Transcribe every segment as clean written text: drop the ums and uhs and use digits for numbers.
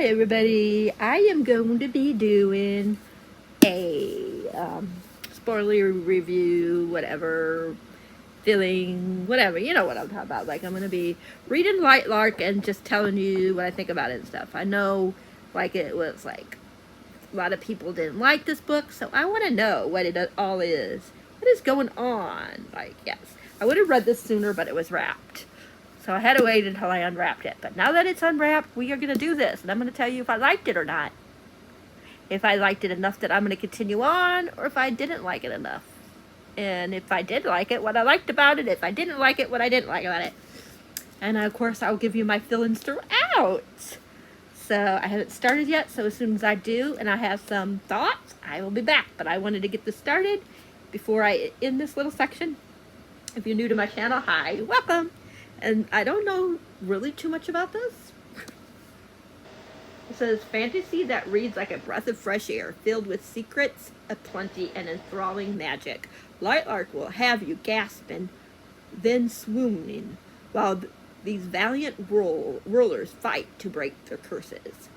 Hi everybody, I am going to be doing a spoiler review, whatever, feeling, whatever, you know what I'm talking about. Like, I'm going to be reading Lightlark and just telling you what I think about it and stuff. I know, like, it was like a lot of people didn't like this book, so I want to know what it all is. What is going on? Like, yes, I would have read this sooner, but it was wrapped. So I had to wait until I unwrapped it. But now that it's unwrapped, we are going to do this. And I'm going to tell you if I liked it or not. If I liked it enough that I'm going to continue on, or if I didn't like it enough. And if I did like it, what I liked about it. If I didn't like it, what I didn't like about it. And of course, I'll give you my feelings throughout. So I haven't started yet. So as soon as I do, and I have some thoughts, I will be back. But I wanted to get this started before I end this little section. If you're new to my channel, hi, welcome. And I don't know really too much about this. It says, fantasy that reads like a breath of fresh air, filled with secrets aplenty and enthralling magic. Lightlark will have you gasping, then swooning, while these valiant rulers fight to break their curses.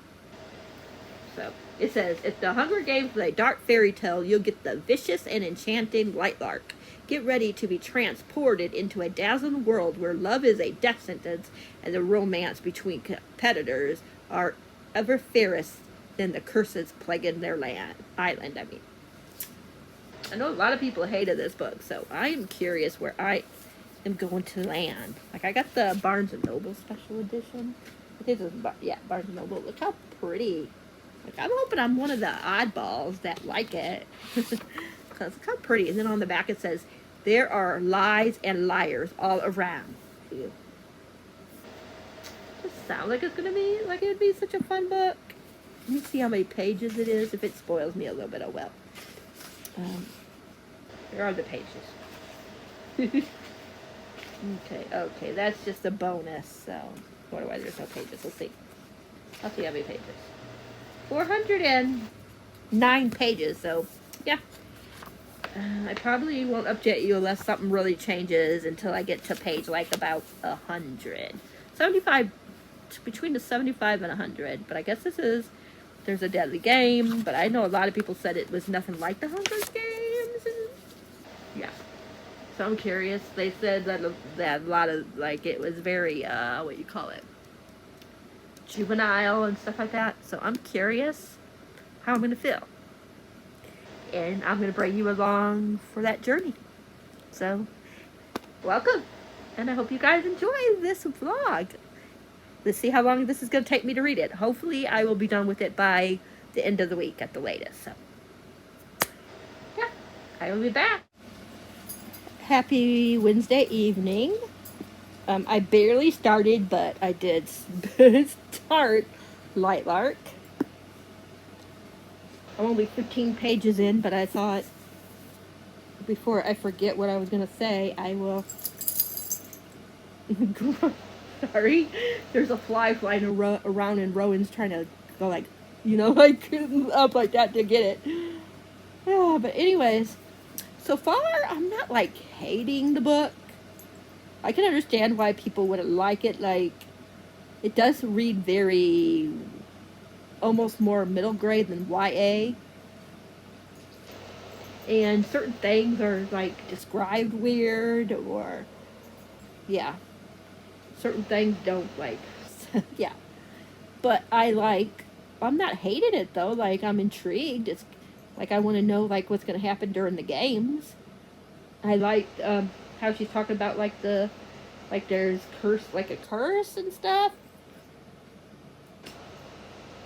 So, it says, if the Hunger Games is a dark fairy tale, you'll get the vicious and enchanting Lightlark. Get ready to be transported into a dazzling world where love is a death sentence and the romance between competitors are ever fairest than the curses plaguing their island. I know a lot of people hated this book, so I am curious where I am going to land. Like, I got the Barnes & Noble special edition. I think it was, yeah, Barnes & Noble. Look how pretty. Like, I'm hoping I'm one of the oddballs that like it. Because look how pretty. And then on the back it says, there are lies and liars all around you. Just sounds like it's going to be, like it would be such a fun book. Let me see how many pages it is. If it spoils me a little bit, oh well. Here are the pages. Okay, that's just a bonus. So, wonder why there's no pages. Let's see. I'll see how many pages. 409 pages, so, yeah. I probably won't update you unless something really changes until I get to page like about 100. 75, between the 75 and 100. But I guess there's a deadly game. But I know a lot of people said it was nothing like the Hunger Games. And, yeah. So I'm curious. They said that a lot of, like, it was very, what you call it? Juvenile and stuff like that. So I'm curious how I'm going to feel. And I'm going to bring you along for that journey. So, welcome. And I hope you guys enjoy this vlog. Let's see how long this is going to take me to read it. Hopefully, I will be done with it by the end of the week at the latest. So, yeah, I will be back. Happy Wednesday evening. I barely started, but I did start Lightlark. I'm only 15 pages in, but I thought before I forget what I was going to say, I will... Sorry. There's a fly flying around and Rowan's trying to go like, you know, like up like that to get it. Yeah, but anyways, so far I'm not like hating the book. I can understand why people wouldn't like it. Like, it does read very... almost more middle grade than YA. And certain things are like described weird, or yeah, certain things don't like yeah. But I'm not hating it though. Like, I'm intrigued. It's like I want to know like what's going to happen during the games. I like how she's talking about like there's a curse and stuff.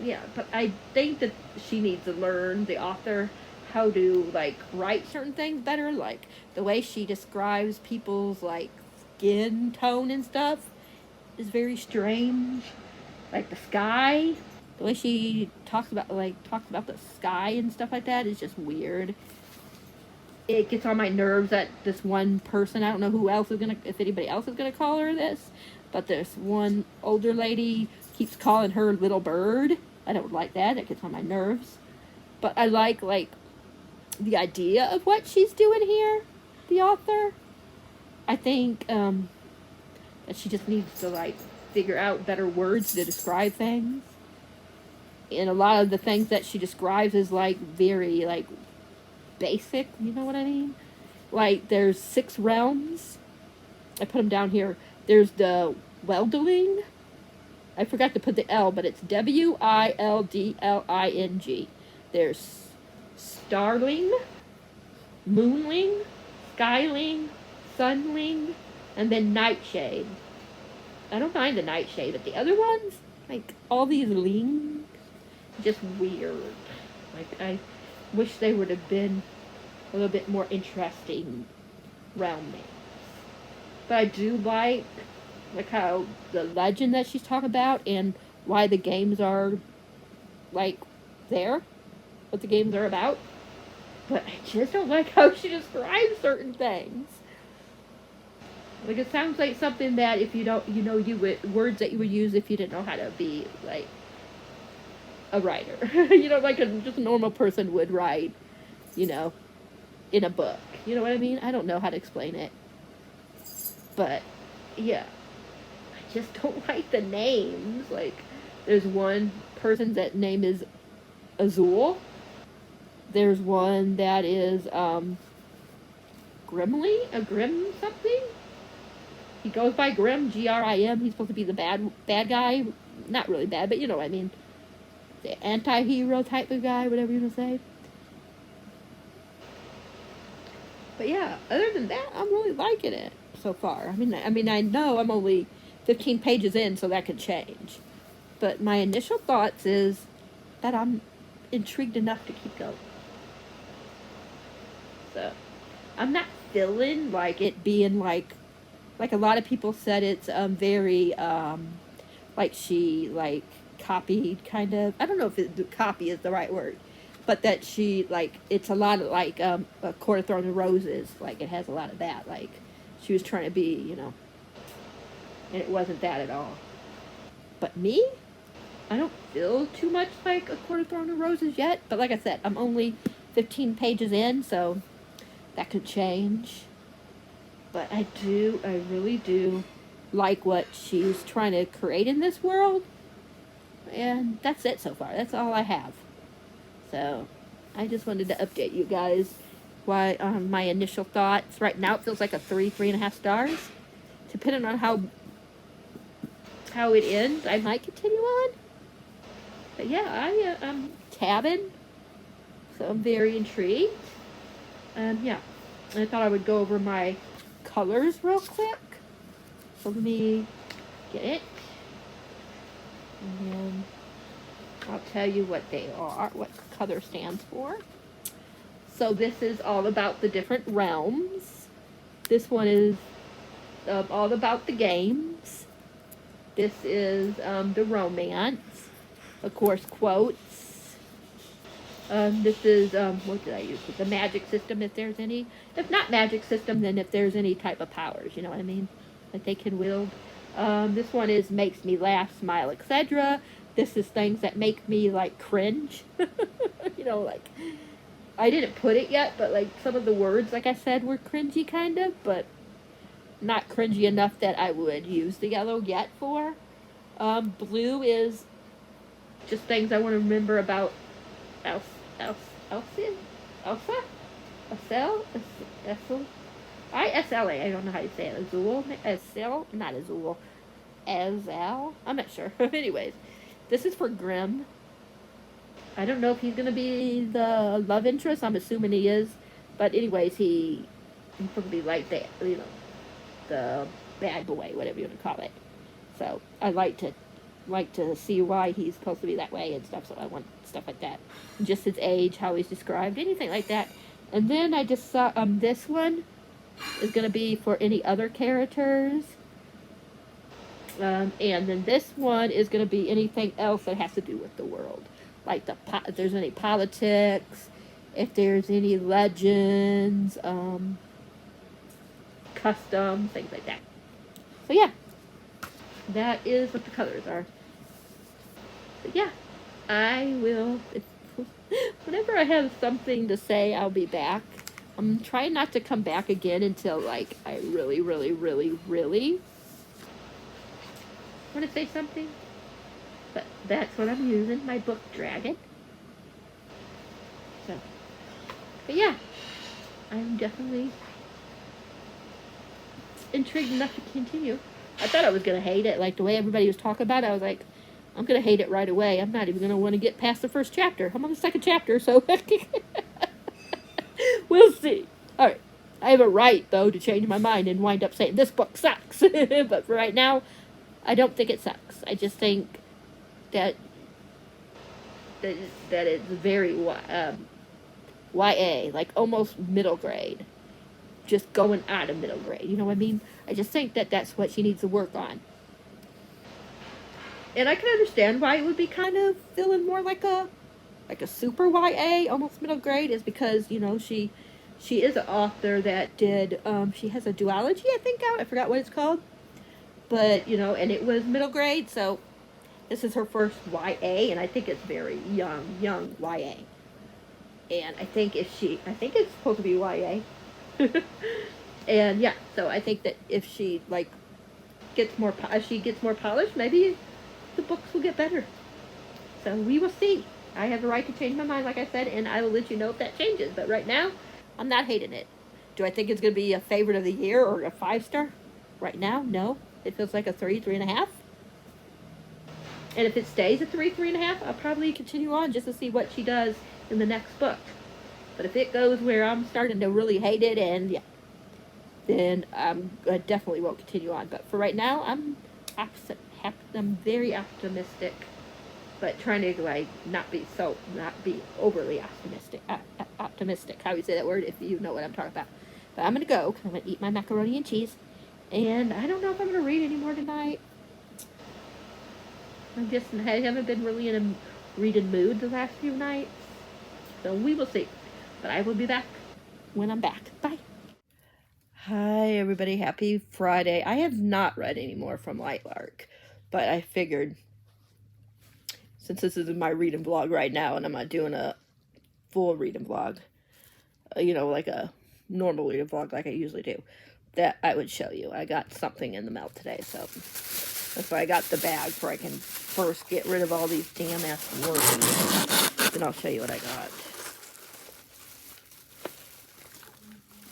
Yeah, but I think that she needs to learn, the author, how to, like, write certain things better. Like, the way she describes people's, like, skin tone and stuff is very strange. Like, the sky, the way she talks about the sky and stuff like that is just weird. It gets on my nerves that this one person, I don't know if anybody else is gonna call her this, but this one older lady keeps calling her Little Bird. I don't like that. It gets on my nerves. But I like the idea of what she's doing here, the author. I think that she just needs to, like, figure out better words to describe things. And a lot of the things that she describes is like very like basic, you know what I mean? Like there's 6 realms. I put them down here. There's the Wildling. I forgot to put the L, but it's Wildling. There's Starling, Moonling, Skyling, Sunling, and then Nightshade. I don't mind the Nightshade, but the other ones, like all these lings, just weird. Like I wish they would have been a little bit more interesting realm names. But I do like how the legend that she's talking about and why the games are like there, what the games are about. But I just don't like how she describes certain things. Like it sounds like something that if you don't, you know, you would words that you would use if you didn't know how to be like a writer. You know, like just a normal person would write, you know, in a book. You know what I mean? I don't know how to explain it, but yeah, I just don't like the names. Like, there's one person that name is Azul. There's one that is Grimly, a Grim something. He goes by Grim, Grim. He's supposed to be the bad guy. Not really bad, but you know what I mean. The anti-hero type of guy, whatever you want to say. But yeah, other than that, I'm really liking it so far. I mean, I know I'm only 15 pages in, so that could change. But my initial thoughts is that I'm intrigued enough to keep going. So I'm not feeling like it being like a lot of people said it's very like she like copied kind of. I don't know if copy is the right word, but that she like it's a lot of like a Court of Thorns and Roses. Like it has a lot of that. Like she was trying to be, you know, and it wasn't that at all. But me, I don't feel too much like a Court of Thorns and Roses yet. But like I said, I'm only 15 pages in, so that could change. But I really do like what she's trying to create in this world. And that's it so far. That's all I have. So I just wanted to update you guys why my initial thoughts. Right now it feels like a 3.5 stars. Depending on how it ends, I might continue on. But yeah, I'm tabbing, so I'm very intrigued. Yeah, I thought I would go over my colors real quick. So let me get it, and then I'll tell you what they are, what color stands for. So this is all about the different realms. This one is all about the games. This is the romance. Of course, quotes. This is, what did I use? The magic system, if there's any. If not magic system, then if there's any type of powers, you know what I mean? That they can wield. This one is makes me laugh, smile, etc. This is things that make me, like, cringe. You know, like, I didn't put it yet, but, like, some of the words, like I said, were cringy, kind of, but not cringy enough that I would use the yellow yet for. Blue is just things I want to remember about Elsa? Elsa? Estelle? I-S-L-A. I don't know how you say it. Azul? Estelle? Not Azul. Azal? I'm not sure. Anyways, this is for Grimm. I don't know if he's going to be the love interest. I'm assuming he is. But anyways, he's going to be like that, you know, the bad boy, whatever you want to call it. So I like to see why he's supposed to be that way and stuff. So I want stuff like that, just his age, how he's described, anything like that. And then I just saw this one is going to be for any other characters. And then this one is going to be anything else that has to do with the world, like if there's any politics, if there's any legends, customs, things like that. So yeah, that is what the colors are. But yeah, I will. Whenever I have something to say, I'll be back. I'm trying not to come back again until like I really, really, really, really want to say something. But that's what I'm using, my book Dragon. So, but yeah, I'm definitely intrigued enough to continue. I thought I was going to hate it. Like, the way everybody was talking about it, I was like, I'm going to hate it right away. I'm not even going to want to get past the first chapter. I'm on the second chapter, so we'll see. All right. I have a right, though, to change my mind and wind up saying, this book sucks. But for right now, I don't think it sucks. I just think that that it's very YA, like almost middle grade. Just going out of middle grade. You know what I mean? I just think that that's what she needs to work on. And I can understand why it would be kind of feeling more like a super YA, almost middle grade, is because, you know, she is an author that did she has a duology, I think, out. I forgot what it's called. But, you know, and it was middle grade, so this is her first YA, and I think it's very young YA. And I think I think it's supposed to be YA. And yeah, so I think that if she like as she gets more polished, maybe the books will get better. So we will see. I have the right to change my mind, like I said, and I will let you know if that changes. But right now, I'm not hating it. Do I think it's going to be a favorite of the year or a 5-star? Right now, no. It feels like a 3.5. And if it stays at 3.5, I'll probably continue on just to see what she does in the next book. But if it goes where I'm starting to really hate it, and yeah, then I definitely won't continue on. But for right now, I'm very optimistic, but trying to like not be overly optimistic. Optimistic. How do you say that word? If you know what I'm talking about. But I'm gonna go because I'm gonna eat my macaroni and cheese, and I don't know if I'm gonna read anymore tonight. I haven't been really in a reading mood the last few nights, so we will see. But I will be back when I'm back. Bye. Hi, everybody. Happy Friday. I have not read any more from Lightlark, but I figured since this is my reading vlog right now and I'm not doing a full reading vlog, you know, like a normal reading vlog like I usually do, that I would show you. I got something in the mail today, so that's why I got the bag, where I can first get rid of all these damn ass worms. Then I'll show you what I got.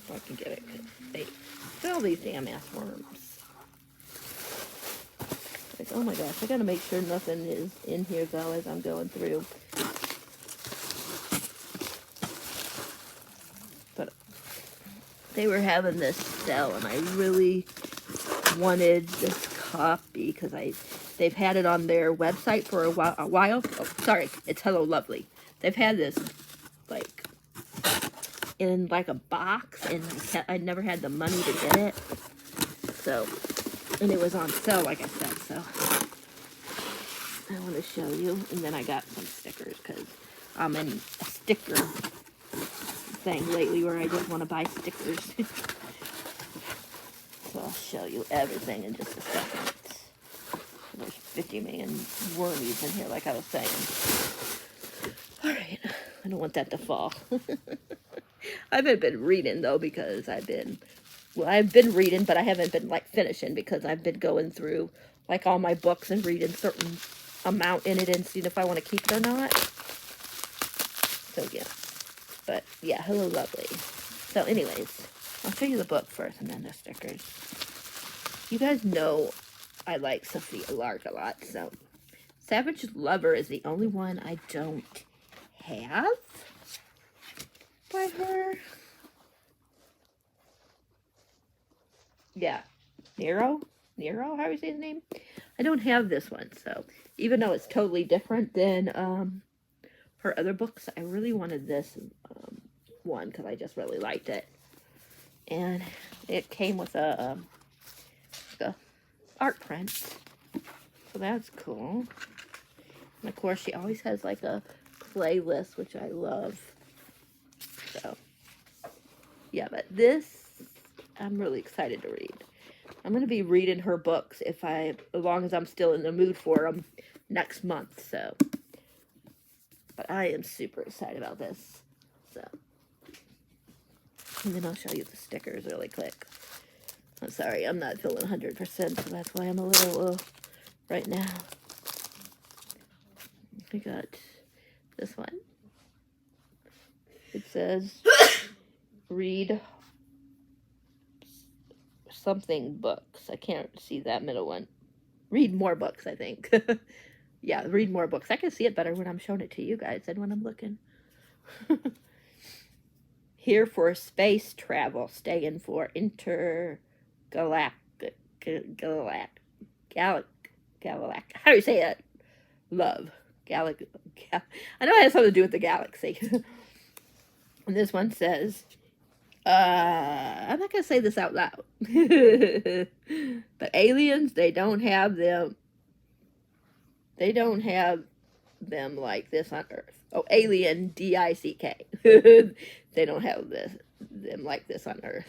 So I can get it. Look at all these damn ass worms. Like, oh my gosh, I gotta make sure nothing is in here though as I'm going through. But they were having this sale and I really wanted this copy because they've had it on their website for a while. Oh, sorry, it's Hello Lovely. They've had this like in like a box, and I never had the money to get it. So, and it was on sale, like I said. So I want to show you, and then I got some stickers because I'm in a sticker thing lately where I just want to buy stickers. So I'll show you everything in just a second. There's 50 million wormies in here, like I was saying. Alright, I don't want that to fall. I haven't been reading, though, because I've been reading, but I haven't been, like, finishing, because I've been going through, like, all my books and reading certain amount in it and seeing if I want to keep it or not. So, yeah. But, yeah, Hello Lovely. So, anyways, I'll show you the book first and then the stickers. You guys know I like Sophia Lark a lot, so Savage Lover is the only one I don't have by her. Yeah, Nero, how do you say his name? I don't have this one, so even though it's totally different than her other books, I really wanted this one because I just really liked it. And it came with a art print, so that's cool. And of course, she always has like a playlist, which I love. So, yeah, but this, I'm really excited to read. I'm going to be reading her books as long as I'm still in the mood for them next month, so. But I am super excited about this, so. And then I'll show you the stickers really quick. I'm sorry, I'm not feeling 100%, so that's why I'm a little, right now. I got this one. It says, read something books. I can't see that middle one. Read more books, I think. Yeah, read more books. I can see it better when I'm showing it to you guys than when I'm looking. Here for space travel. Staying for intergalactic. How do you say it? Love. I know it has something to do with the galaxy. And this one says, I'm not going to say this out loud. But aliens, they don't have them like this on Earth. Oh, alien, D-I-C-K. They don't have them like this on Earth.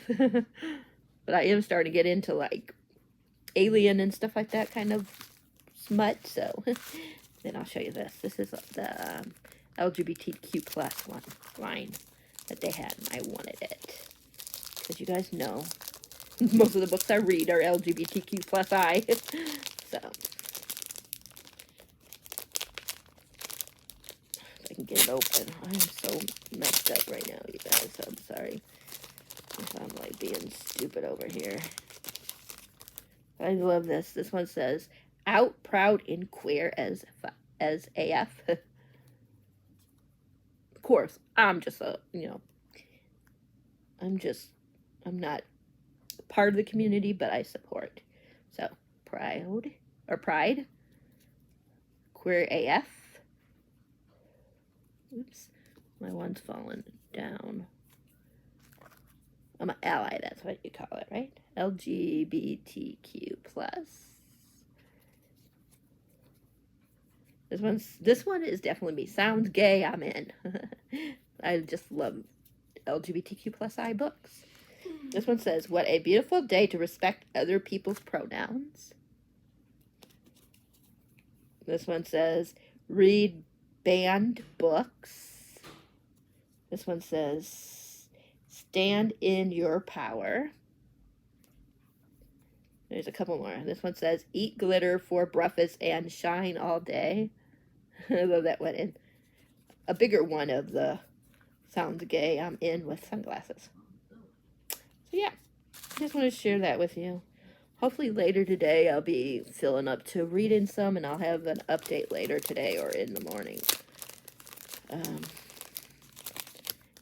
But I am starting to get into like alien and stuff like that kind of smut, so then I'll show you this. This is the LGBTQ plus line that they had, and I wanted it. Because you guys know, most of the books I read are LGBTQ plus I. So, if I can get it open. I'm so messed up right now, you guys. So I'm sorry if I'm like being stupid over here. I love this. This one says, out, proud, and queer as AF. Of course, I'm just I'm not part of the community, but I support. So, pride, queer AF. Oops, my one's falling down. I'm an ally, that's what you call it, right? LGBTQ plus. This one is definitely me. Sounds gay, I'm in. I just love LGBTQ plus I books. This one says, what a beautiful day to respect other people's pronouns. This one says, read banned books. This one says, stand in your power. There's a couple more. This one says, eat glitter for breakfast and shine all day. I love that one. And a bigger one of the sounds gay, I'm in with sunglasses. So yeah, I just want to share that with you. Hopefully later today I'll be filling up to reading some, and I'll have an update later today or in the morning.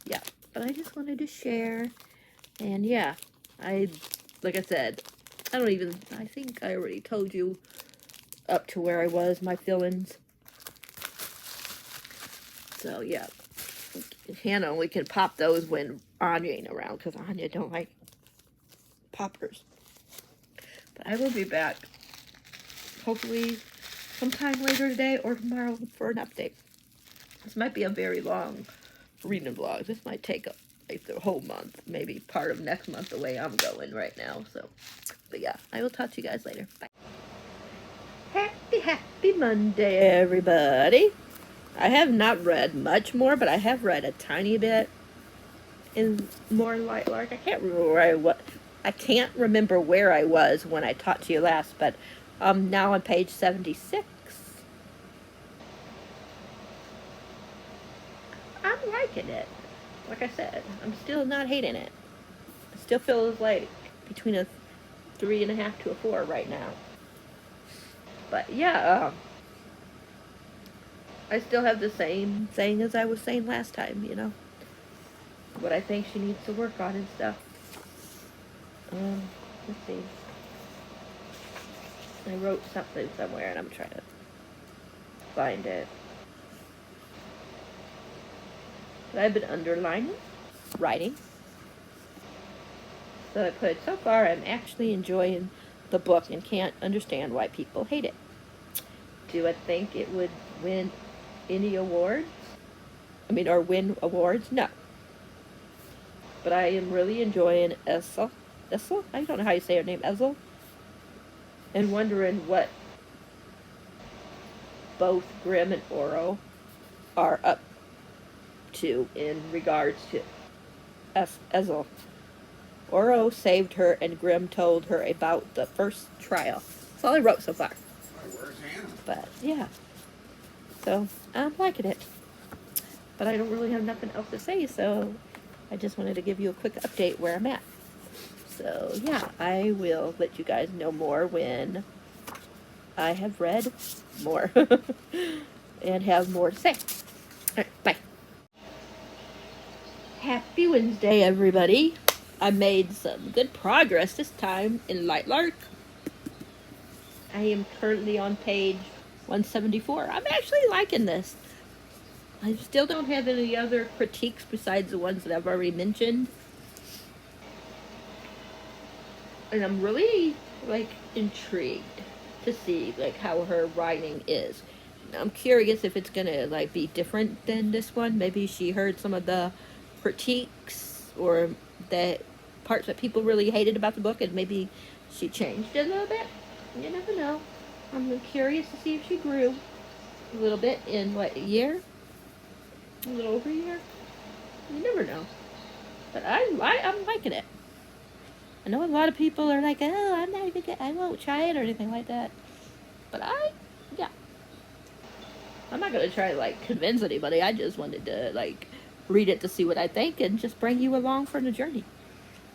Yeah, but I just wanted to share. And yeah, like I said, I think I already told you up to where I was, my feelings. So yeah, Hannah only can pop those when Anya ain't around, because Anya don't like poppers. But I will be back, hopefully sometime later today or tomorrow for an update. This might be a very long reading vlog. This might take like the whole month, maybe part of next month, the way I'm going right now. So, but yeah, I will talk to you guys later. Bye. Happy Monday, everybody. I have not read much more, but I have read a tiny bit in more Lightlark. I can't remember where I was. I can't remember where I was when I talked to you last, but I'm now on page 76. I'm liking it. Like I said, I'm still not hating it. It still feels like between a 3.5 to a 4 right now. But yeah, I still have the same thing as I was saying last time, you know. What I think she needs to work on and stuff. Let's see. I wrote something somewhere and I'm trying to find it. But I've been underlining, writing. So I put, so far I'm actually enjoying the book and can't understand why people hate it. Do I think it would win any awards? Or win awards? No. But I am really enjoying Essel. I don't know how you say her name, Essel. And wondering what both Grimm and Oro are up to in regards to Essel. Oro saved her and Grimm told her about the first trial. That's all I wrote so far. Where's Hannah? But yeah. So I'm liking it. But I don't really have nothing else to say, so I just wanted to give you a quick update where I'm at. So yeah, I will let you guys know more when I have read more and have more to say. All right, bye. Happy Wednesday, everybody. I made some good progress this time in Lightlark. I am currently on page 174. I'm actually liking this. I still don't have any other critiques besides the ones that I've already mentioned. And I'm really, like, intrigued to see, like, how her writing is. I'm curious if it's gonna, like, be different than this one. Maybe she heard some of the critiques or the parts that people really hated about the book, and maybe she changed it a little bit. You never know. I'm curious to see if she grew a little bit in, what, a year? A little over a year? You never know. But I'm liking it. I know a lot of people are like, oh, I'm not even I won't try it or anything like that. But yeah. I'm not going to try to, like, convince anybody. I just wanted to, like, read it to see what I think and just bring you along for the journey.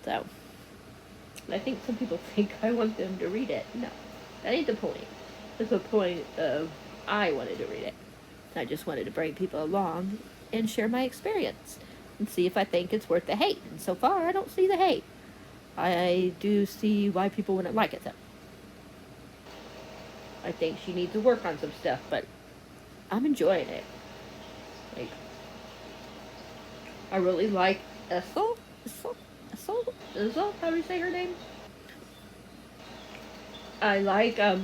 So, I think some people think I want them to read it. No, that ain't the point. It's the point of I wanted to read it. I just wanted to bring people along and share my experience and see if I think it's worth the hate. And so far, I don't see the hate. I do see why people wouldn't like it, though. I think she needs to work on some stuff, but I'm enjoying it. Like, I really like Essel. Essel? How do you say her name? I like, I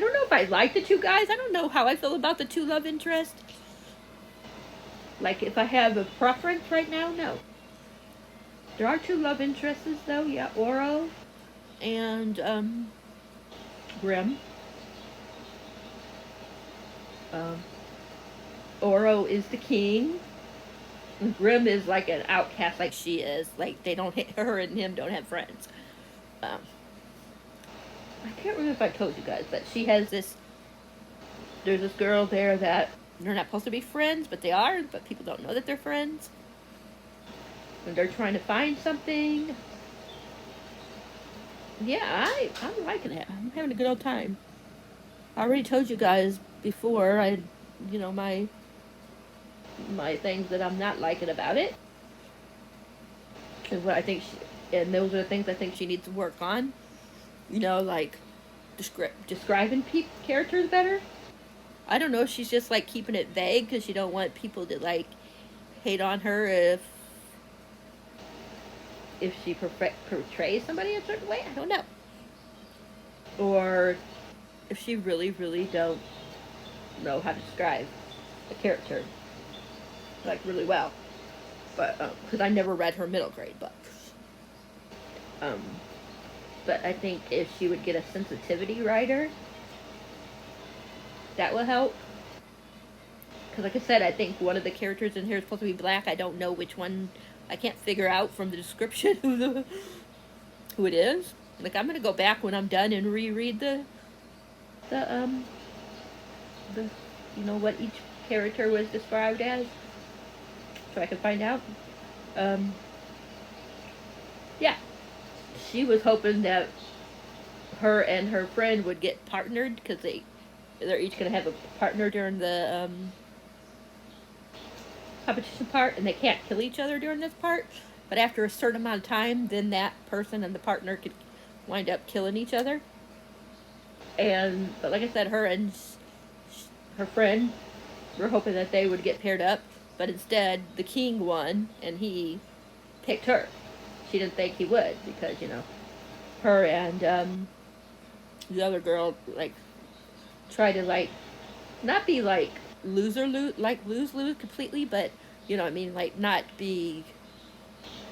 don't know if I like the two guys. I don't know how I feel about the two love interests. Like, if I have a preference right now, no. There are two love interests, though. Yeah, Oro and, Grimm. Oro is the king. And Grimm is like an outcast, like she is. Like, they don't, her and him don't have friends. I can't remember if I told you guys, but she has this, there's this girl there that they're not supposed to be friends, but they are, but people don't know that they're friends. And they're trying to find something. Yeah, I'm liking it. I'm having a good old time. I already told you guys before, my things that I'm not liking about it. And what I think and those are the things I think she needs to work on. Like describing characters better. I don't know if she's just, like, keeping it vague because she don't want people to, like, hate on her if she portrays somebody a certain way. I don't know. Or if she really, really don't know how to describe a character, like, really well. But, because I never read her middle grade books. But I think if she would get a sensitivity writer, that will help. Because, like I said, I think one of the characters in here is supposed to be black. I don't know which one. I can't figure out from the description who it is. Like, I'm gonna go back when I'm done and reread what each character was described as, so I can find out. Yeah, she was hoping that her and her friend would get partnered because they're each gonna have a partner during the competition part, and they can't kill each other during this part. But after a certain amount of time, then that person and the partner could wind up killing each other. But like I said, her and her friend were hoping that they would get paired up, but instead the king won, and he picked her. She didn't think he would because, her and the other girl, like, try to, like, not be, like, lose completely, but, like, not be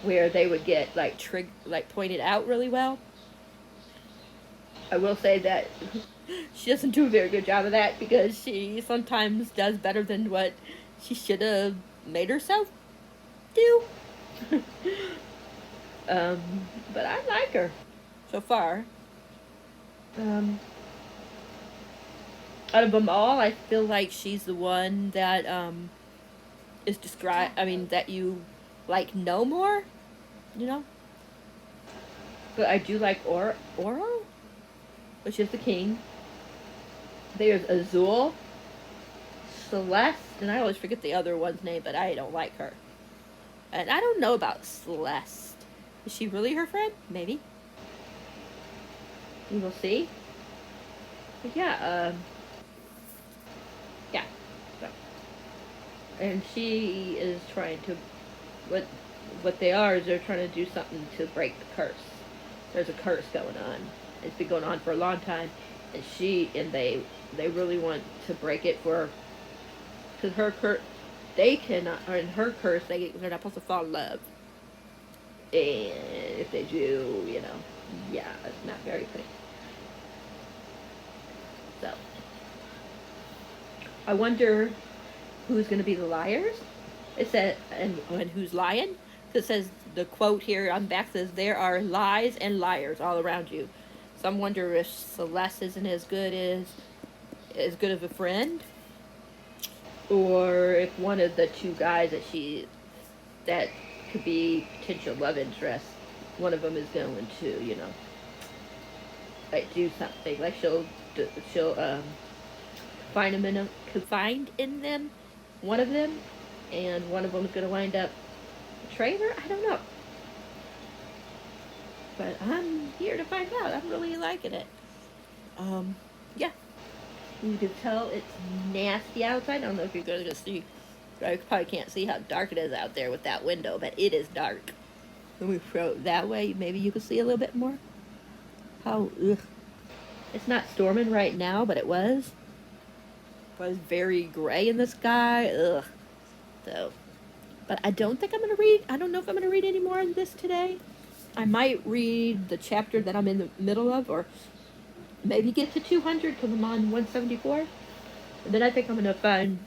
where they would get, like, pointed out really well. I will say that she doesn't do a very good job of that because she sometimes does better than what she should have made herself do. But I like her so far. Out of them all, I feel like she's the one that is described. I mean, that you like know more. You know. But I do like Oro, which is the king. There's Azul, Celeste, and I always forget the other one's name, but I don't like her. And I don't know about Celeste. Is she really her friend? Maybe. We will see. But yeah, yeah. So. And she is trying to, what they are is they're trying to do something to break the curse. There's a curse going on. It's been going on for a long time, and they really want to break it for, because her curse, they cannot, or in her curse, they're not supposed to fall in love. And if they do, you know, yeah, it's not very pretty. So, I wonder who's going to be the liars. It said, and who's lying? Because it says, the quote here on the back says, there are lies and liars all around you. So I'm wondering if Celeste isn't as good of a friend, or if one of the two guys that could be potential love interest, one of them is going to, you know, like do something, like she'll find in them, one of them, and one of them is going to wind up betraying her. I don't know, but I'm here to find out. I'm really liking it. Yeah, you can tell it's nasty outside. I don't know if you're going to see. I probably can't see how dark it is out there with that window, but it is dark. When we throw it that way, maybe you can see a little bit more. How, ugh. It's not storming right now, but it was. It was very gray in the sky. Ugh. So, but I don't think I'm going to read. I don't know if I'm going to read any more of this today. I might read the chapter that I'm in the middle of, or maybe get to 200 because I'm on 174. And then I think I'm going to find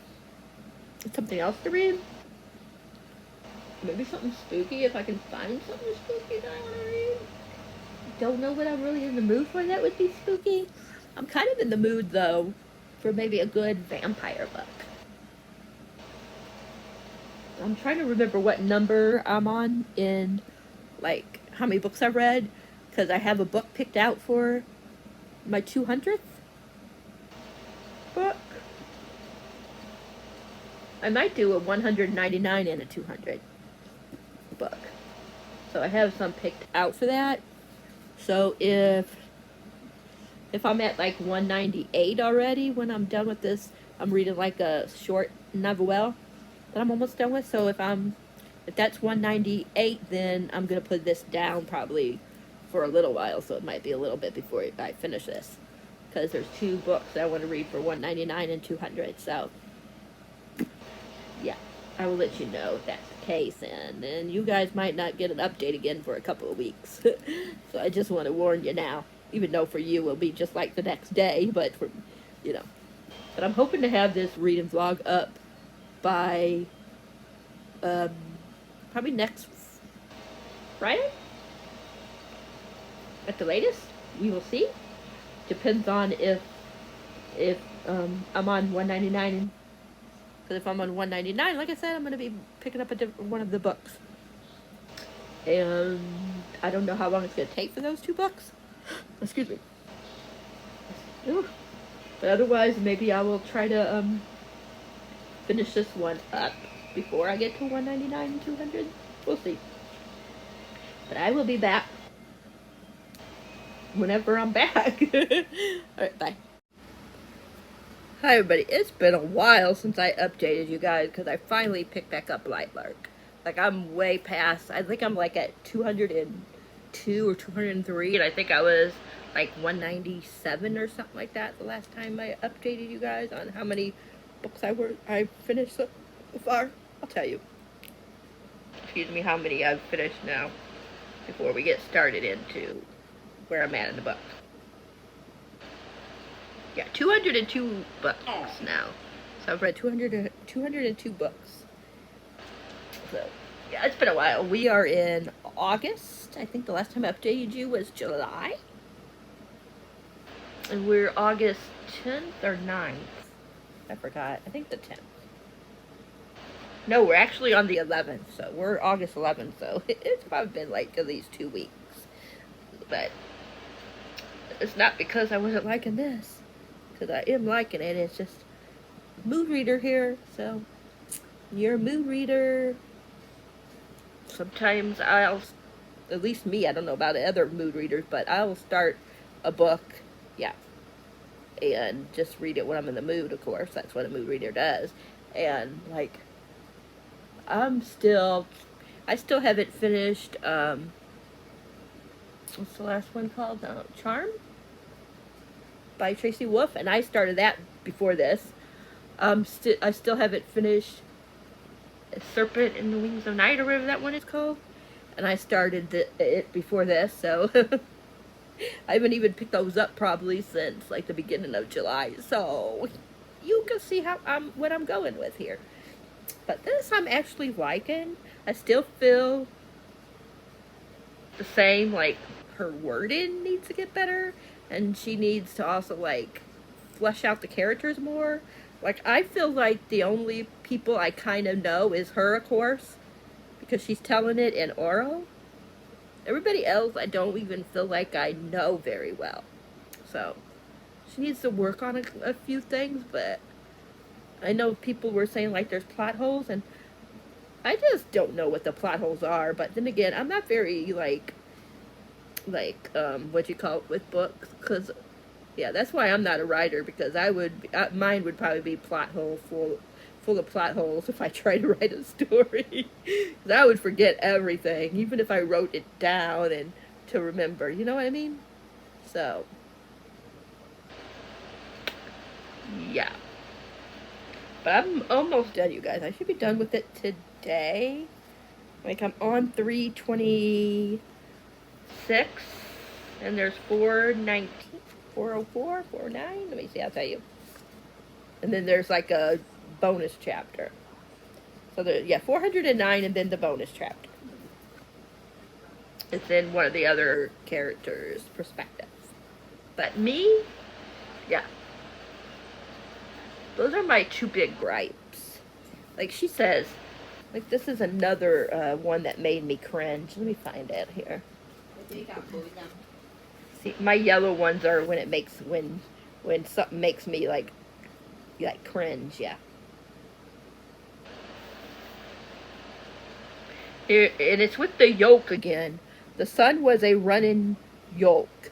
something else to read. Maybe something spooky if I can find something spooky that I want to read. Don't know what I'm really in the mood for that would be spooky. I'm kind of in the mood, though, for maybe a good vampire book. I'm trying to remember what number I'm on in, like, how many books I've read, because I have a book picked out for my 200th book. I might do a 199 and a 200 book. So I have some picked out for that. So if I'm at like 198 already when I'm done with this, I'm reading like a short novel that I'm almost done with. So if that's 198, then I'm gonna put this down probably for a little while. So it might be a little bit before I finish this, because there's 2 books I want to read for 199 and 200. So yeah, I will let you know if that's the case, and then you guys might not get an update again for a couple of weeks. So I just want to warn you now, even though for you it'll be just like the next day, but for, you know. But I'm hoping to have this reading vlog up by probably next Friday at the latest. We will see. Depends on if I'm on 199 and, because if I'm on 199, like I said, I'm going to be picking up one of the books. And I don't know how long it's going to take for those 2 books. Excuse me. Ooh. But otherwise, maybe I will try to finish this one up before I get to 199 and 200. We'll see. But I will be back whenever I'm back. Alright, bye. Hi everybody, it's been a while since I updated you guys because I finally picked back up Lightlark. Like, I'm way past, I think I'm like at 202 or 203, and I think I was like 197 or something like that the last time I updated you guys on how many books I finished so far. I'll tell you. Excuse me, how many I've finished now before we get started into where I'm at in the book. Yeah, 202 books now. So I've read 202 books. So, yeah, it's been a while. We are in August. I think the last time I updated you was July. And we're August 10th or 9th. I forgot. I think the 10th. No, we're actually on the 11th, so we're August 11th, so it's probably been like at least 2 weeks. But it's not because I wasn't liking this, because I am liking it. It's just mood reader here, so you're a mood reader. Sometimes I'll, at least me, I don't know about other mood readers, but I'll start a book, yeah, and just read it when I'm in the mood, of course. That's what a mood reader does. And, like, I still haven't finished, what's the last one called? Charm? By Tracy Wolff, and I started that before this. I still haven't finished Serpent in the Wings of Night, or whatever that one is called. And I started it before this, so I haven't even picked those up probably since like the beginning of July. So you can see what I'm going with here. But this I'm actually liking. I still feel the same, like her wording needs to get better, and she needs to also like flesh out the characters more. Like, I feel like the only people I kind of know is her, of course, because she's telling it in oral. Everybody else I don't even feel like I know very well. So she needs to work on a few things, but I know people were saying like there's plot holes, and I just don't know what the plot holes are. But then again, I'm not very like what you call it with books, because yeah, that's why I'm not a writer, because mine would probably be plot hole full of plot holes if I tried to write a story. Because I would forget everything, even if I wrote it down and to remember. You know what I mean? So yeah, but I'm almost done, you guys. I should be done with it today. Like, I'm on 326, and there's 419, 404, 49. Let me see, I'll tell you. And then there's like a bonus chapter. So there, yeah, 409, and then the bonus chapter. It's in one of the other characters' perspectives. But me, yeah. Those are my two big gripes. Like she says, like this is another one that made me cringe. Let me find it here. See, my yellow ones are when something makes me like cringe, yeah. And it's with the yolk again. The sun was a running yolk,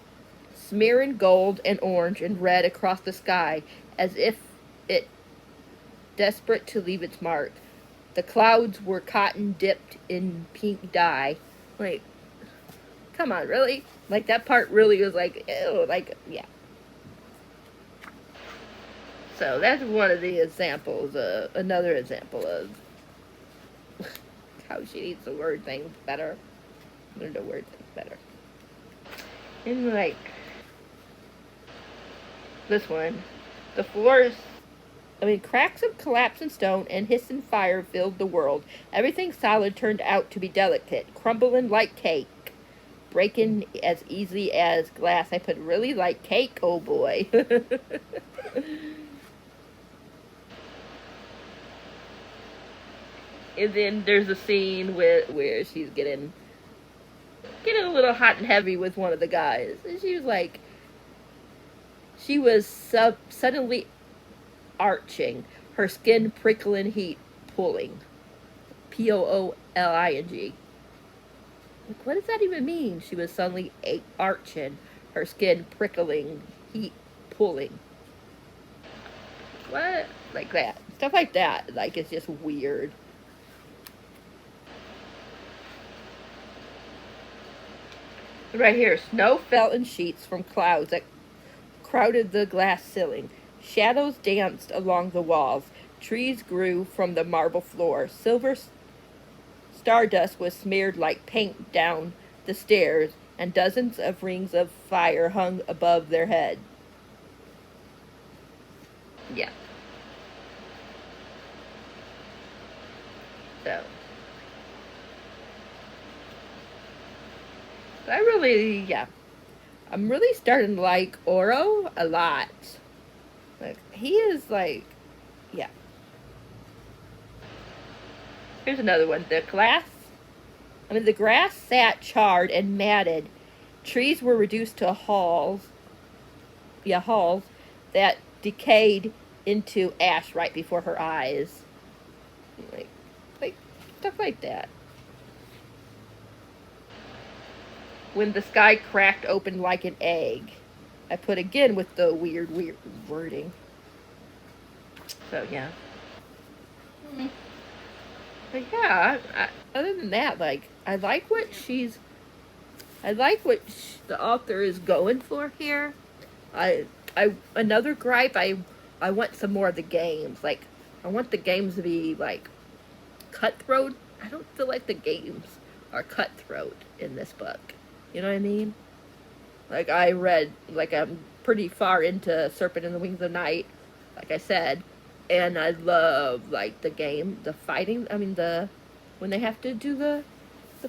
smearing gold and orange and red across the sky, as if it desperate to leave its mark. The clouds were cotton dipped in pink dye. Like, come on, really? Like, that part really was like, ew, like, yeah. So that's one of the examples, another example of how she needs to word things better. Learn to word things better. And like, this one, the floors, cracks of collapsing stone and hissing fire filled the world. Everything solid turned out to be delicate, crumbling like cake, breaking as easily as glass. I put really like cake, oh boy. And then there's a scene where she's getting a little hot and heavy with one of the guys. And she was like, she was suddenly arching, her skin prickling heat pulling. Pooling. Like, what does that even mean? She was suddenly arching, her skin prickling, heat pulling. What? Like that. Stuff like that. Like, it's just weird. Right here, snow fell in sheets from clouds that crowded the glass ceiling. Shadows danced along the walls. Trees grew from the marble floor. Silver stardust was smeared like paint down the stairs, and dozens of rings of fire hung above their head. Yeah. So I really, yeah. I'm really starting to like Oro a lot. Like, he is like, yeah. Here's another one. The grass sat charred and matted. Trees were reduced to halls that decayed into ash right before her eyes. Like, like stuff like that. When the sky cracked open like an egg. I put again with the weird wording. So yeah. But yeah, other than that, like I like what the author is going for here. I another gripe. I want some more of the games. Like, I want the games to be like cutthroat. I don't feel like the games are cutthroat in this book. You know what I mean? Like, I read, like, I'm pretty far into Serpent in the Wings of Night, like I said, and I love, like, the game, the fighting. I mean, when they have to do the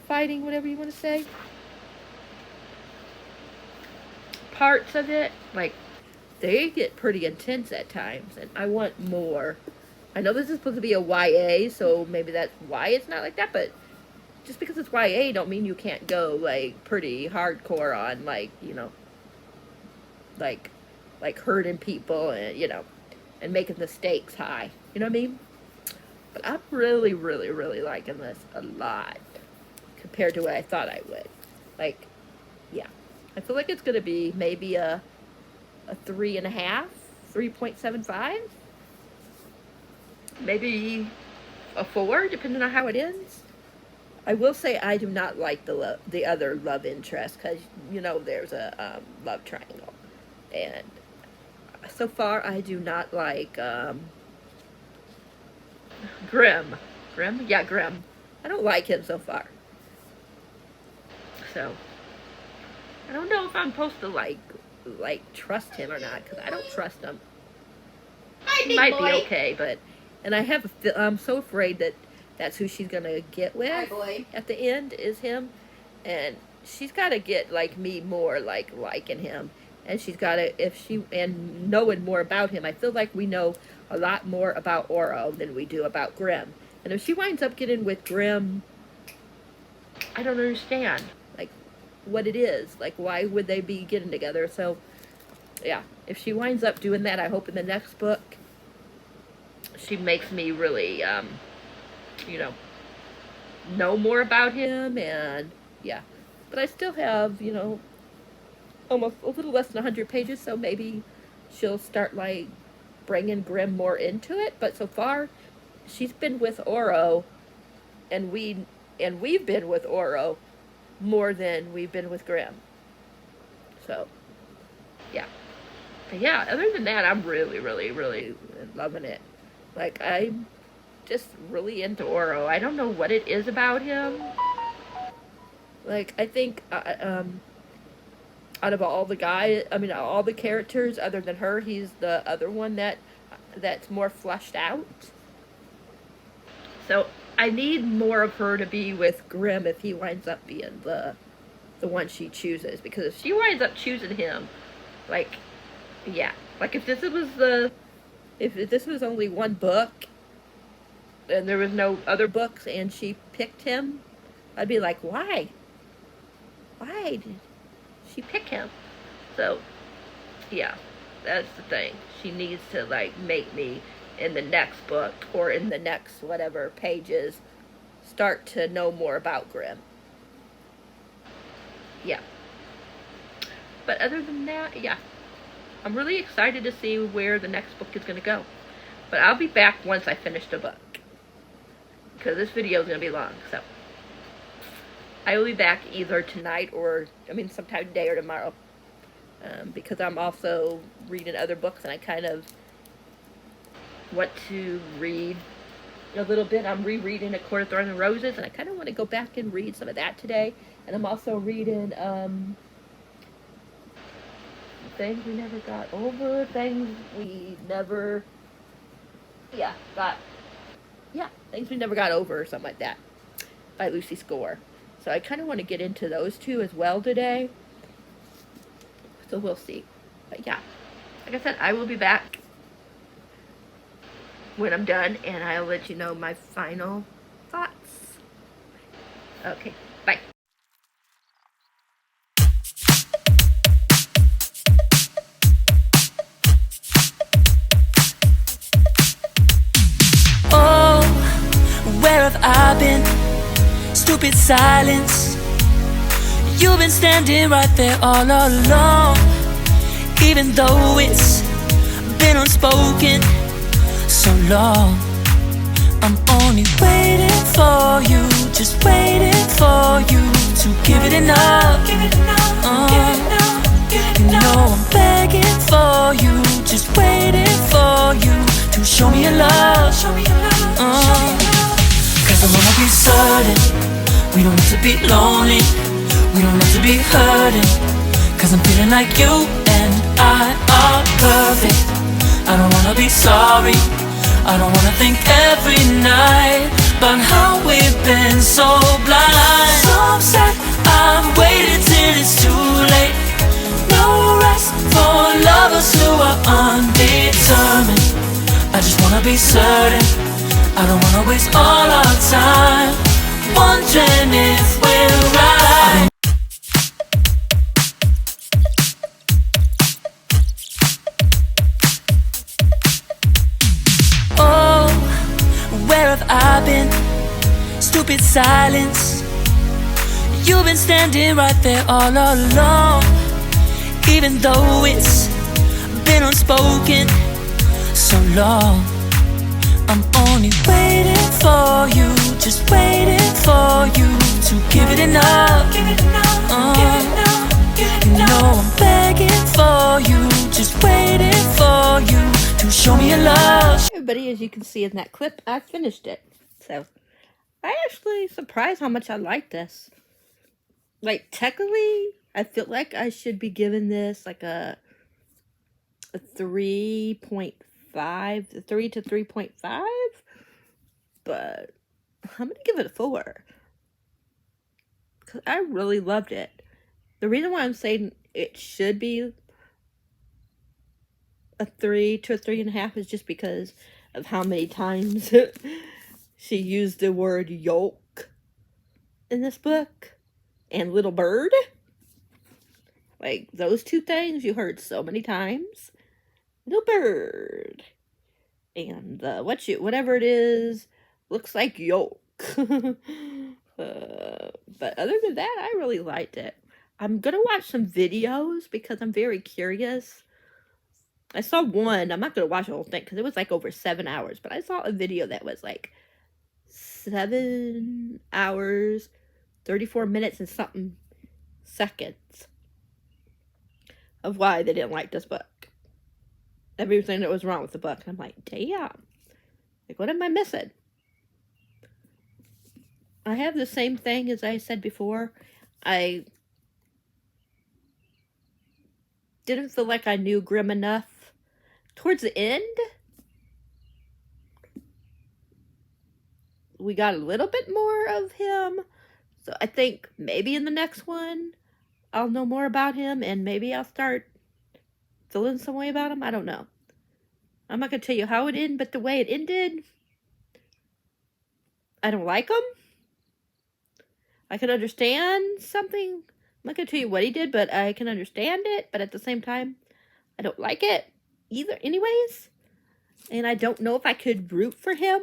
fighting, whatever you want to say, parts of it, like, they get pretty intense at times, and I want more. I know this is supposed to be a YA, so maybe that's why it's not like that, but just because it's YA don't mean you can't go, like, pretty hardcore on, like, like hurting people, and and making the stakes high. You know what I mean? But I'm really, really, really liking this a lot compared to what I thought I would. Like, yeah, I feel like it's gonna be maybe a 3.5, 3.75, maybe a 4, depending on how it ends. I will say I do not like the other love interest, because there's a love triangle, and so far I do not like Grimm. Grimm? Yeah, Grimm. I don't like him so far. So, I don't know if I'm supposed to like trust him or not, because I don't trust him. He might be okay, but and I'm so afraid that that's who she's gonna get with at the end is him, and she's got to get like me more like liking him, and she's got to if she and knowing more about him. I feel like we know a lot more about Oro than we do about Grimm, and if she winds up getting with Grimm, I don't understand like what it is. Like, why would they be getting together? So yeah, if she winds up doing that, I hope in the next book she makes me really you know more about him, and yeah. But I still have, almost a little less than 100 pages, so maybe she'll start like bringing Grimm more into it. But so far, she's been with Oro, and we've been with Oro more than we've been with Grimm. So yeah. But yeah, other than that, I'm really, really, really loving it. Like, I'm just really into Oro. I don't know what it is about him. Like, I think out of all the guys, I mean, all the characters other than her, he's the other one that's more fleshed out. So I need more of her to be with Grimm if he winds up being the one she chooses. Because if she winds up choosing him, like, yeah, like if this was only one book and there was no other books and she picked him, I'd be like, why? Why did she pick him? So, yeah, that's the thing. She needs to, like, make me, in the next book or in the next whatever pages, start to know more about Grimm. Yeah. But other than that, yeah. I'm really excited to see where the next book is going to go. But I'll be back once I finish the book, because this video is going to be long, so I will be back either tonight or, sometime today or tomorrow, because I'm also reading other books, and I kind of want to read a little bit. I'm rereading A Court of Thorns and Roses, and I kind of want to go back and read some of that today. And I'm also reading Things We Never Got Over, Things We Never, Things We Never Got Over, or something like that, by Lucy Score. So I kind of want to get into those two as well today. So we'll see. But yeah, like I said, I will be back when I'm done, and I'll let you know my final thoughts. Okay, bye. Oh, where have I been? Stupid silence. You've been standing right there all along. Even though it's been unspoken so long, I'm only waiting for you, just waiting for you to give it enough. You know I'm begging for you, just waiting for you to show me your love. Cause I wanna be certain we don't have to be lonely, we don't have to be hurting. Cause I'm feeling like you and I are perfect. I don't wanna be sorry, I don't wanna think every night about how we've been so blind. So upset, I've waited till it's too late. No rest for lovers who are undetermined. I just wanna be certain, I don't wanna waste all our time wondering if we're right. Oh, where have I been? Stupid silence. You've been standing right there all along. Even though it's been unspoken so long, I'm only waiting for you, just waiting for you to give it enough. You know I'm begging for you, just waiting for you to show me your love. Everybody, as you can see in that clip, I finished it. So, I actually surprised how much I like this. Like, technically, I feel like I should be giving this like a 3.5, 3 to 3.5, but I'm gonna give it a 4 because I really loved it. The reason why I'm saying it should be a 3 to a 3.5 is just because of how many times she used the word yolk in this book and little bird. Like, those two things you heard so many times. Little bird. And whatever it is, looks like yolk. But other than that, I really liked it. I'm gonna watch some videos because I'm very curious. I saw one. I'm not gonna watch the whole thing because it was like over 7 hours. But I saw a video that was like 7 hours, 34 minutes and something seconds of why they didn't like this book. Everything that was wrong with the book. And I'm like, damn. Like, what am I missing? I have the same thing as I said before. I didn't feel like I knew Grimm enough. Towards the end, we got a little bit more of him. So I think maybe in the next one, I'll know more about him. And maybe I'll start feeling some way about him. I don't know. I'm not going to tell you how it ended, but the way it ended, I don't like him. I can understand something. I'm not going to tell you what he did, but I can understand it. But at the same time, I don't like it either anyways. And I don't know if I could root for him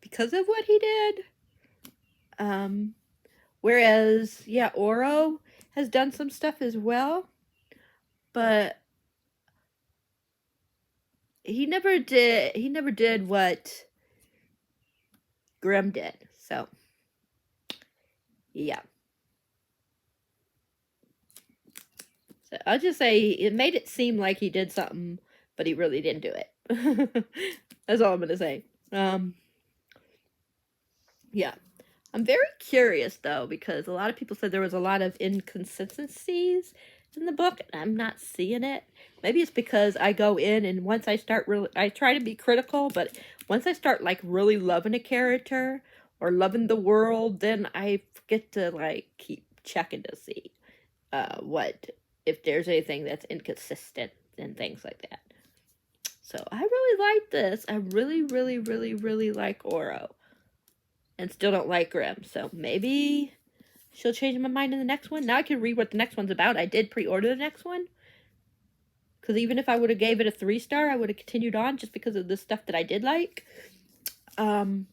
because of what he did. Whereas, yeah, Oro has done some stuff as well. But he never did what Grimm did. So, yeah. So I'll just say it made it seem like he did something, but he really didn't do it. That's all I'm going to say. Yeah. I'm very curious, though, because a lot of people said there was a lot of inconsistencies in the book, and I'm not seeing it. Maybe it's because I go in, and once I start I try to be critical, but once I start, like, really loving a character or loving the world, then I forget to, like, keep checking to see if there's anything that's inconsistent and things like that. So I really like this. I really, really, really, really like Oro. And still don't like Grimm. So maybe she'll change my mind in the next one. Now I can read what the next one's about. I did pre-order the next one. Because even if I would have gave it a 3-star, I would have continued on just because of the stuff that I did like. But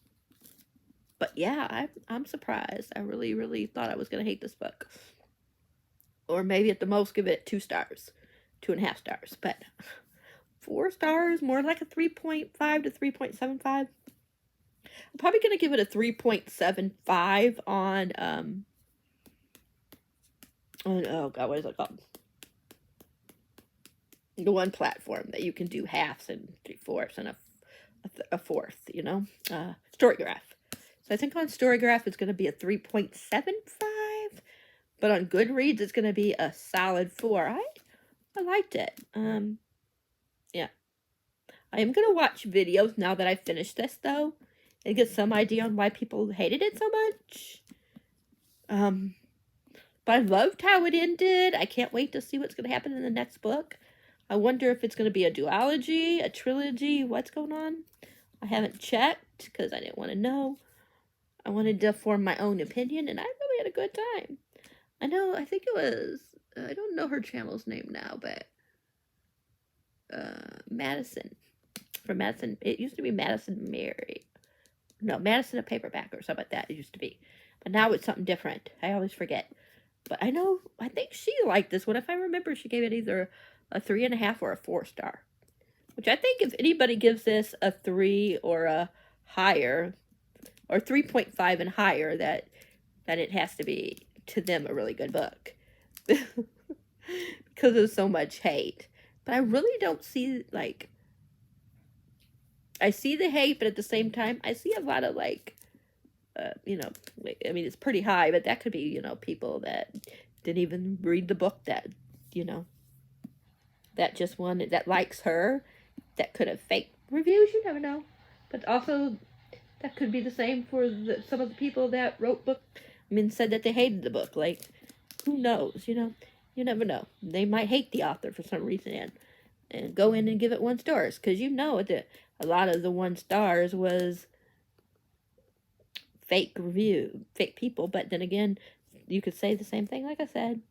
yeah, I'm surprised. I really, really thought I was going to hate this book. Or maybe at the most give it 2 stars. 2.5 stars. But 4 stars, more like a 3.5 to 3.75. I'm probably going to give it a 3.75 on, oh god, what is it called? The one platform that you can do halves and 3/4 and a fourth, you know? Storygraph. So I think on Storygraph it's going to be a 3.75, but on Goodreads it's going to be a solid 4. I liked it. Yeah. I am going to watch videos now that I finished this, though, and get some idea on why people hated it so much. But I loved how it ended. I can't wait to see what's going to happen in the next book. I wonder if it's going to be a duology, a trilogy, what's going on. I haven't checked because I didn't want to know. I wanted to form my own opinion, and I really had a good time. I think it was, I don't know her channel's name now, but Madison. From Madison, it used to be Madison Mary. No, Madison a Paperback or something like that, it used to be. But now it's something different. I always forget. But I think she liked this one. If I remember, she gave it either a 3.5 or a 4-star. Which I think if anybody gives this a 3 or a higher, or 3.5 and higher, that it has to be, to them, a really good book. Because of so much hate. But I really don't see, like, I see the hate, but at the same time, I see a lot of, like, you know, I mean, it's pretty high, but that could be, you know, people that didn't even read the book that, you know, that just wanted, that likes her, that could have fake reviews, you never know. But also, that could be the same for some of the people that wrote book, I mean, said that they hated the book. Like, who knows, you know? You never know. They might hate the author for some reason and go in and give it 1 stars, because you know that a lot of the 1 stars was fake people. But then again, you could say the same thing, like I said,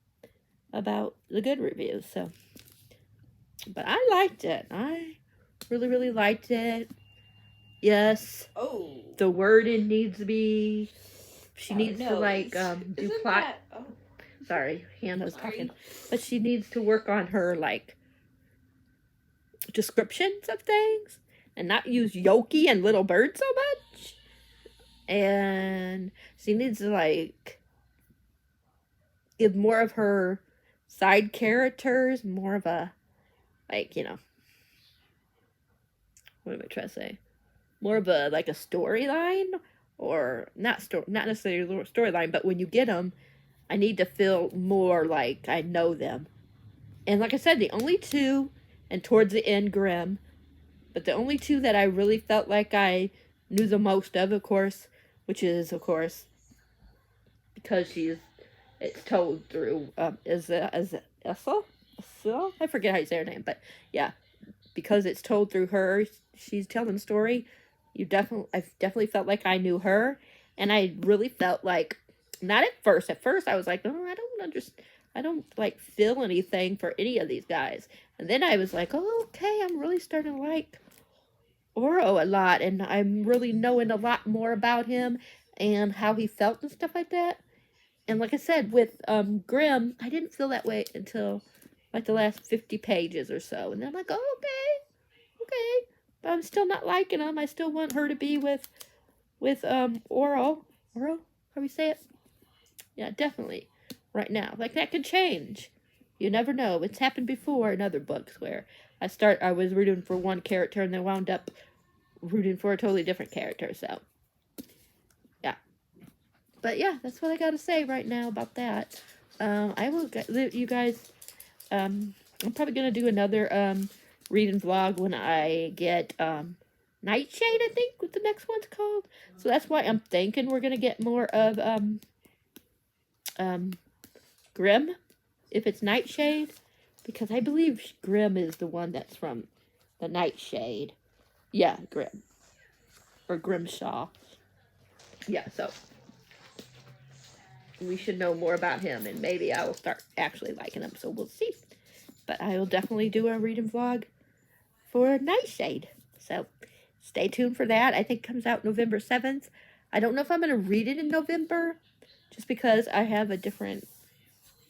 about the good reviews. So, but I liked it. I really, really liked it. Yes. Oh. The wording needs to be. She needs to, like, do Isn't plot. that, oh. Sorry, Hannah's talking. But she needs to work on her, like, descriptions of things and not use Yoki and Little Bird so much. And she needs to, like, give more of her side characters more of a, like, you know, what am I trying to say? More of a, like, a storyline, or not necessarily a storyline, but when you get them, I need to feel more like I know them. And like I said, the only 2, and towards the end, Grimm, but the only 2 that I really felt like I knew the most of course, which is, of course, because it's told through, is Ethel? I forget how you say her name, but yeah, because it's told through her, she's telling the story, I definitely felt like I knew her, and I really felt like, not at first I was like, oh, I don't like feel anything for any of these guys, and then I was like, oh, okay, I'm really starting to like Oro a lot, and I'm really knowing a lot more about him, and how he felt and stuff like that. And like I said, with Grimm, I didn't feel that way until like the last 50 pages or so, and then I'm like, oh, okay, but I'm still not liking him. I still want her to be with Oro, how we say it? Yeah, definitely. Right now, like, that could change. You never know. It's happened before in other books where I was rooting for one character and then wound up rooting for a totally different character. So, yeah. But yeah, that's what I got to say right now about that. I will let you guys. I'm probably gonna do another reading vlog when I get Nightshade, I think, what the next one's called. So that's why I'm thinking we're gonna get more of Grimm, if it's Nightshade, because I believe Grimm is the one that's from the Nightshade. Yeah, Grimm. Or Grimshaw. Yeah, so we should know more about him, and maybe I will start actually liking him, so we'll see. But I will definitely do a reading vlog for Nightshade. So stay tuned for that. I think it comes out November 7th. I don't know if I'm going to read it in November, just because I have a different,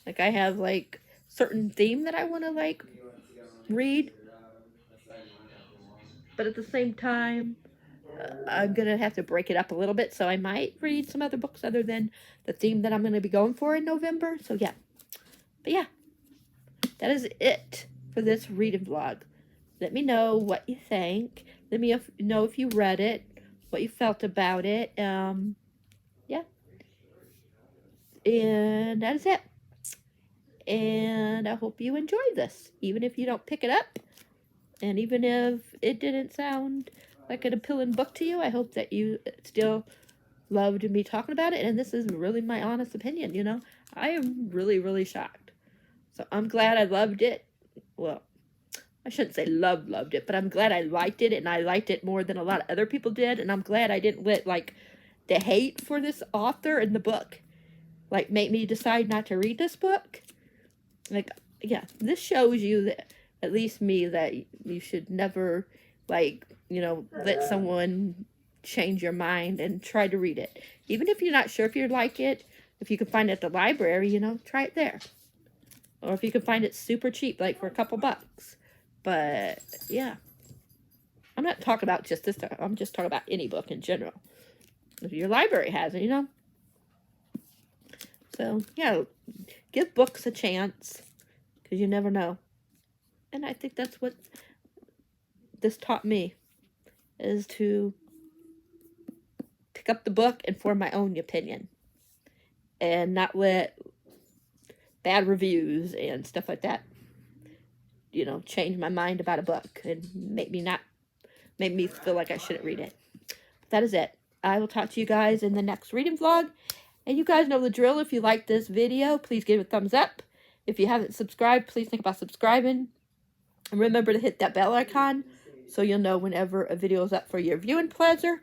like I have like certain theme that I want to like read. But at the same time, I'm going to have to break it up a little bit, so I might read some other books other than the theme that I'm going to be going for in November. So yeah. But yeah, that is it for this reading vlog. Let me know what you think. Let me know if you read it, what you felt about it. Yeah. And that is it. And I hope you enjoyed this, even if you don't pick it up. And even if it didn't sound like an appealing book to you, I hope that you still loved me talking about it. And this is really my honest opinion, you know. I am really, really shocked. So I'm glad I loved it. Well, I shouldn't say loved it, but I'm glad I liked it, and I liked it more than a lot of other people did. And I'm glad I didn't let, like, the hate for this author and the book, like, make me decide not to read this book. Like, yeah, this shows you that, at least me, that you should never, like, you know, let someone change your mind and try to read it. Even if you're not sure if you like it, if you can find it at the library, you know, try it there. Or if you can find it super cheap, like for a couple bucks. But, yeah. I'm not talking about just this. I'm just talking about any book in general. If your library has it, you know. So, yeah. Give books a chance. Because you never know. And I think that's what this taught me. Is to pick up the book and form my own opinion. And not let bad reviews and stuff like that, you know, change my mind about a book and make me feel like I shouldn't read it. But that is it. I will talk to you guys in the next reading vlog. And you guys know the drill. If you like this video, please give it a thumbs up. If you haven't subscribed, please think about subscribing. And remember to hit that bell icon so you'll know whenever a video is up for your viewing pleasure.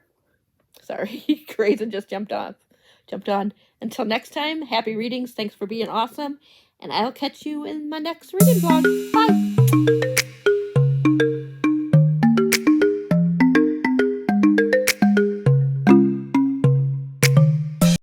Sorry, Grayson just jumped on. Until next time, happy readings. Thanks for being awesome. And I'll catch you in my next reading vlog. Bye.